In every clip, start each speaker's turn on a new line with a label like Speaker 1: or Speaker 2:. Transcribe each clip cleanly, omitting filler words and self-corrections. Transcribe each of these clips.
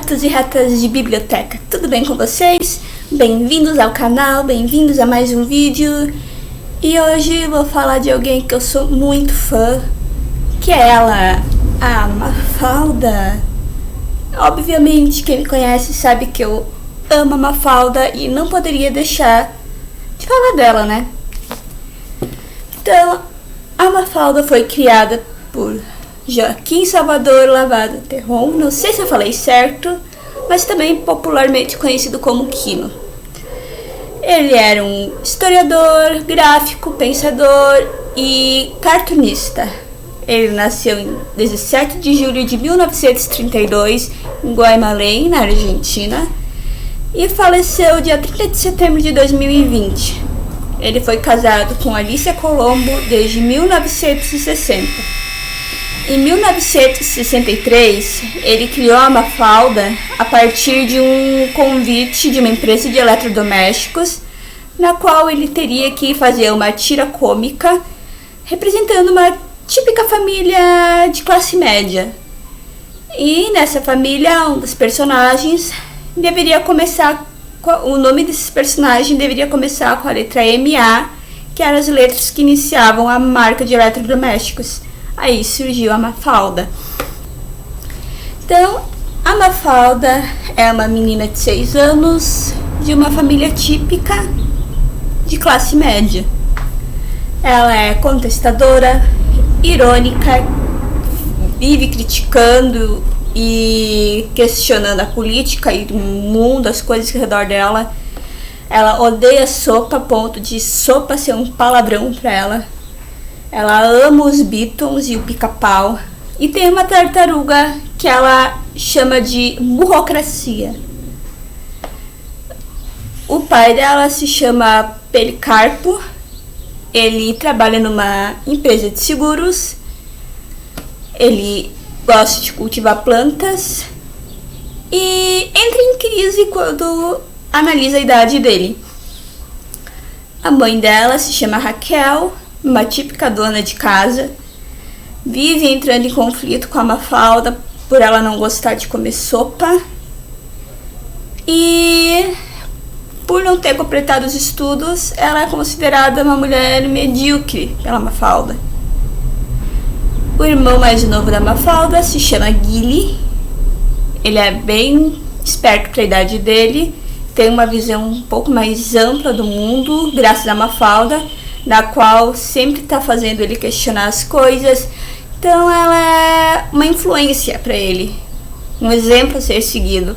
Speaker 1: Ratos e ratas de biblioteca, tudo bem com vocês? Bem-vindos ao canal, bem-vindos a mais um vídeo. E hoje vou falar de alguém que eu sou muito fã, que é ela, a Mafalda. Obviamente, quem me conhece sabe que eu amo a Mafalda e não poderia deixar de falar dela, né? Então, a Mafalda foi criada por Joaquim Salvador Lavado Terron, não sei se eu falei certo, mas também popularmente conhecido como Quino. Ele era um historiador, gráfico, pensador e cartunista. Ele nasceu em 17 de julho de 1932 em Guayaquil, na Argentina, e faleceu dia 30 de setembro de 2020. Ele foi casado com Alicia Colombo desde 1960. Em 1963, ele criou a Mafalda a partir de um convite de uma empresa de eletrodomésticos, na qual ele teria que fazer uma tira cômica representando uma típica família de classe média. E nessa família, um dos personagens deveria começar, o nome desse personagem deveria começar com a letra MA, que eram as letras que iniciavam a marca de eletrodomésticos. Aí surgiu a Mafalda. Então, a Mafalda é uma menina de 6 anos, de uma família típica de classe média. Ela é contestadora, irônica, vive criticando e questionando a política e o mundo, as coisas ao redor dela. Ela odeia sopa, a ponto de sopa ser um palavrão pra ela. Ela ama os Beatles e o Pica-Pau. E tem uma tartaruga que ela chama de burocracia. O pai dela se chama Policarpo. Ele trabalha numa empresa de seguros. Ele gosta de cultivar plantas. E entra em crise quando analisa a idade dele. A mãe dela se chama Raquel, uma típica dona de casa, vive entrando em conflito com a Mafalda por ela não gostar de comer sopa e por não ter completado os estudos, ela é considerada uma mulher medíocre pela Mafalda. O irmão mais novo da Mafalda se chama Guile. Ele é bem esperto para a idade dele, tem uma visão um pouco mais ampla do mundo graças à Mafalda, na qual sempre está fazendo ele questionar as coisas. Então ela é uma influência para ele, um exemplo a ser seguido.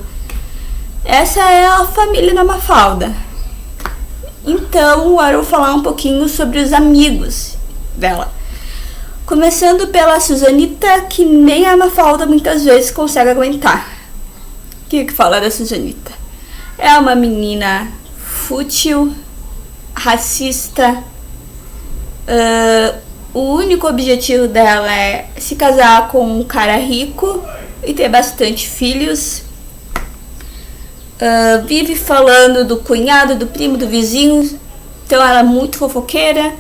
Speaker 1: Essa é a família da Mafalda. Então agora eu vou falar um pouquinho sobre os amigos dela. Começando pela Susanita, que nem a Mafalda muitas vezes consegue aguentar. O que fala da Susanita? É uma menina fútil, racista. O único objetivo dela é se casar com um cara rico e ter bastante filhos. Vive falando do cunhado, do primo, do vizinho. Então ela é muito fofoqueira.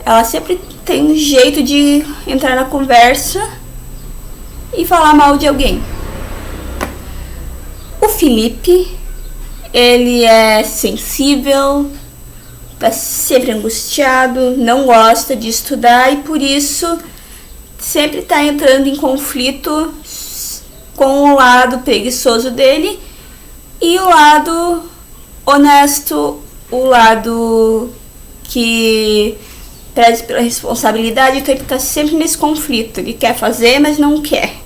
Speaker 1: Ela sempre tem um jeito de entrar na conversa e falar mal de alguém. O Felipe, ele é sensível, tá sempre angustiado, não gosta de estudar e por isso sempre está entrando em conflito com o lado preguiçoso dele e o lado honesto, o lado que preza pela responsabilidade. Então ele está sempre nesse conflito, ele quer fazer, mas não quer.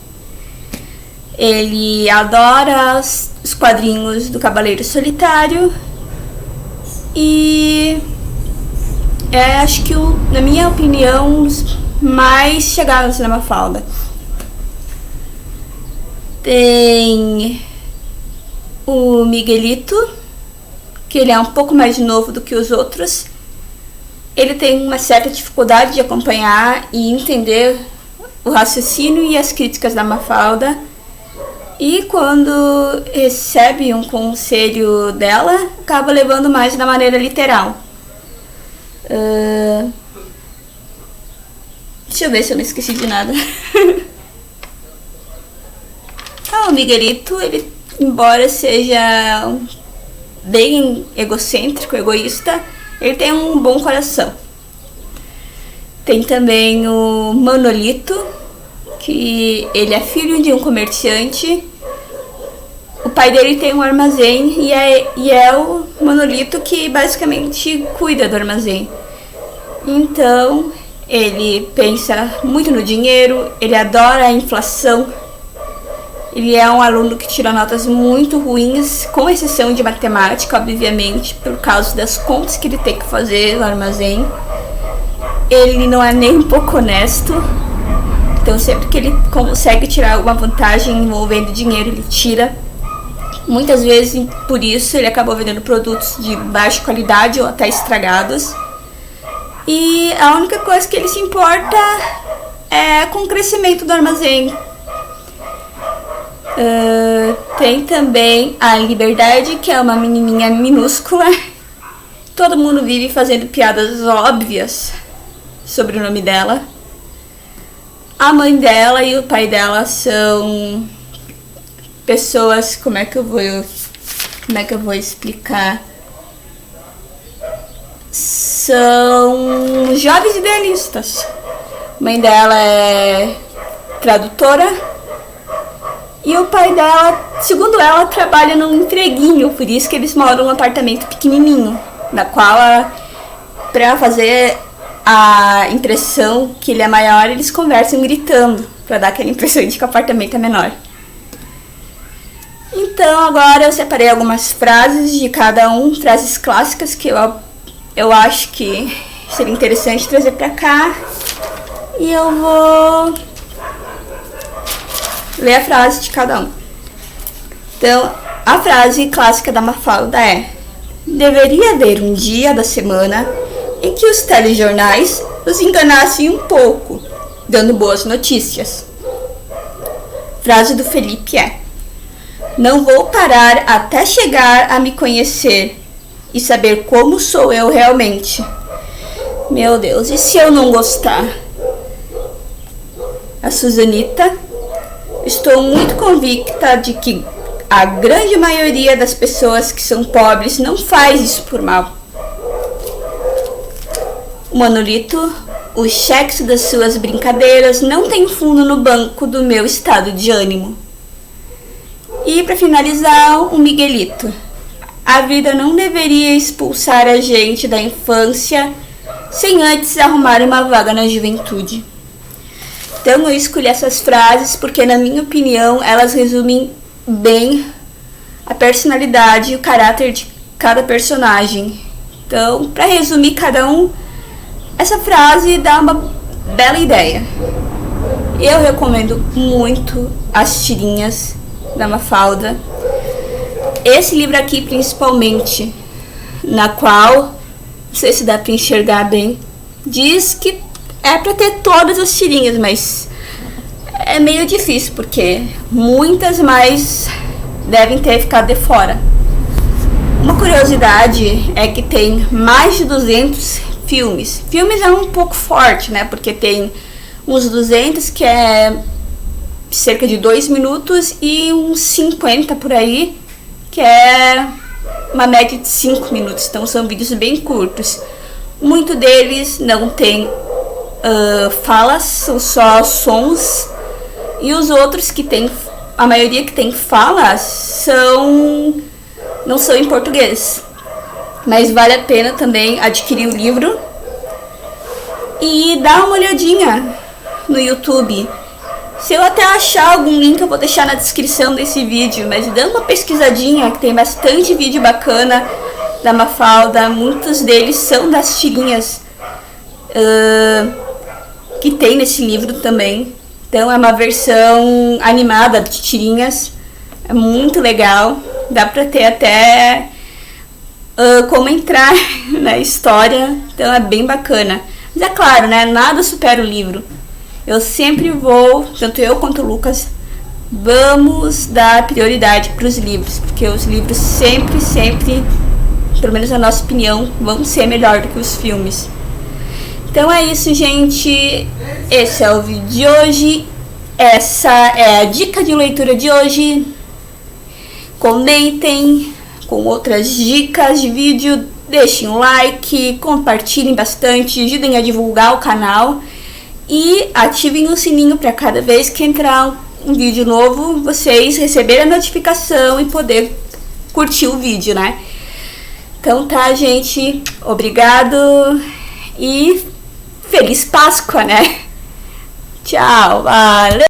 Speaker 1: Ele adora os quadrinhos do Cavaleiro Solitário e acho que, na minha opinião, os mais chegados na Mafalda. Tem o Miguelito, que ele é um pouco mais novo do que os outros. Ele tem uma certa dificuldade de acompanhar e entender o raciocínio e as críticas da Mafalda. E quando recebe um conselho dela, acaba levando mais da maneira literal. Deixa eu ver se eu não esqueci de nada. o Miguelito, ele, embora seja bem egocêntrico, egoísta, ele tem um bom coração. Tem também o Manolito, que ele é filho de um comerciante. O pai dele tem um armazém e é o Manolito que basicamente cuida do armazém. Então, ele pensa muito no dinheiro, ele adora a inflação. Ele é um aluno que tira notas muito ruins, com exceção de matemática, obviamente, por causa das contas que ele tem que fazer no armazém. Ele não é nem um pouco honesto, então sempre que ele consegue tirar alguma vantagem envolvendo dinheiro, ele tira. Muitas vezes, por isso, ele acabou vendendo produtos de baixa qualidade ou até estragados. E a única coisa que ele se importa é com o crescimento do armazém. Tem também a Liberdade, que é uma menininha minúscula. Todo mundo vive fazendo piadas óbvias sobre o nome dela. A mãe dela e o pai dela são pessoas, como é que eu vou explicar? São jovens idealistas. A mãe dela é tradutora. E o pai dela, segundo ela, trabalha num empreguinho, por isso que eles moram num apartamento pequenininho, na qual, para fazer a impressão que ele é maior, eles conversam gritando, para dar aquela impressão de que o apartamento é menor. Então, agora eu separei algumas frases de cada um, frases clássicas que eu acho que seria interessante trazer para cá. E eu vou ler a frase de cada um. Então, a frase clássica da Mafalda é: deveria haver um dia da semana em que os telejornais nos enganassem um pouco, dando boas notícias. Frase do Felipe é: não vou parar até chegar a me conhecer e saber como sou eu realmente. Meu Deus, e se eu não gostar? A Suzanita: estou muito convicta de que a grande maioria das pessoas que são pobres não faz isso por mal. O Manolito: os cheques das suas brincadeiras não têm fundo no banco do meu estado de ânimo. E para finalizar, o Miguelito: a vida não deveria expulsar a gente da infância sem antes arrumar uma vaga na juventude. Então eu escolhi essas frases porque, na minha opinião, elas resumem bem a personalidade e o caráter de cada personagem. Então, para resumir cada um, essa frase dá uma bela ideia. Eu recomendo muito as tirinhas da Mafalda. Esse livro aqui, principalmente, na qual, não sei se dá para enxergar bem, diz que é para ter todas as tirinhas, mas é meio difícil, porque muitas mais devem ter ficado de fora. Uma curiosidade é que tem mais de 200 filmes. Filmes é um pouco forte, né? Porque tem uns 200 que é cerca de 2 minutos e uns 50 por aí, que é uma média de 5 minutos. Então são vídeos bem curtos. Muito deles não tem falas, são só sons, e os outros que tem, a maioria que tem falas, não são em português. Mas vale a pena também adquirir o livro e dar uma olhadinha no YouTube. Se eu até achar algum link, eu vou deixar na descrição desse vídeo, mas dando uma pesquisadinha, que tem bastante vídeo bacana da Mafalda. Muitos deles são das tirinhas que tem nesse livro também. Então é uma versão animada de tirinhas, é muito legal, dá pra ter até como entrar na história, então é bem bacana. Mas é claro, né, nada supera o livro. Eu sempre vou, tanto eu quanto o Lucas, vamos dar prioridade para os livros, porque os livros sempre, pelo menos na nossa opinião, vão ser melhor do que os filmes. Então é isso, gente. Esse é o vídeo de hoje essa é a dica de leitura de hoje. Comentem com outras dicas de vídeo, deixem um like, compartilhem bastante, ajudem a divulgar o canal e ativem o sininho para cada vez que entrar um vídeo novo, vocês receberem a notificação e poder curtir o vídeo, né? Então tá, gente, obrigado e feliz Páscoa, né? Tchau, valeu!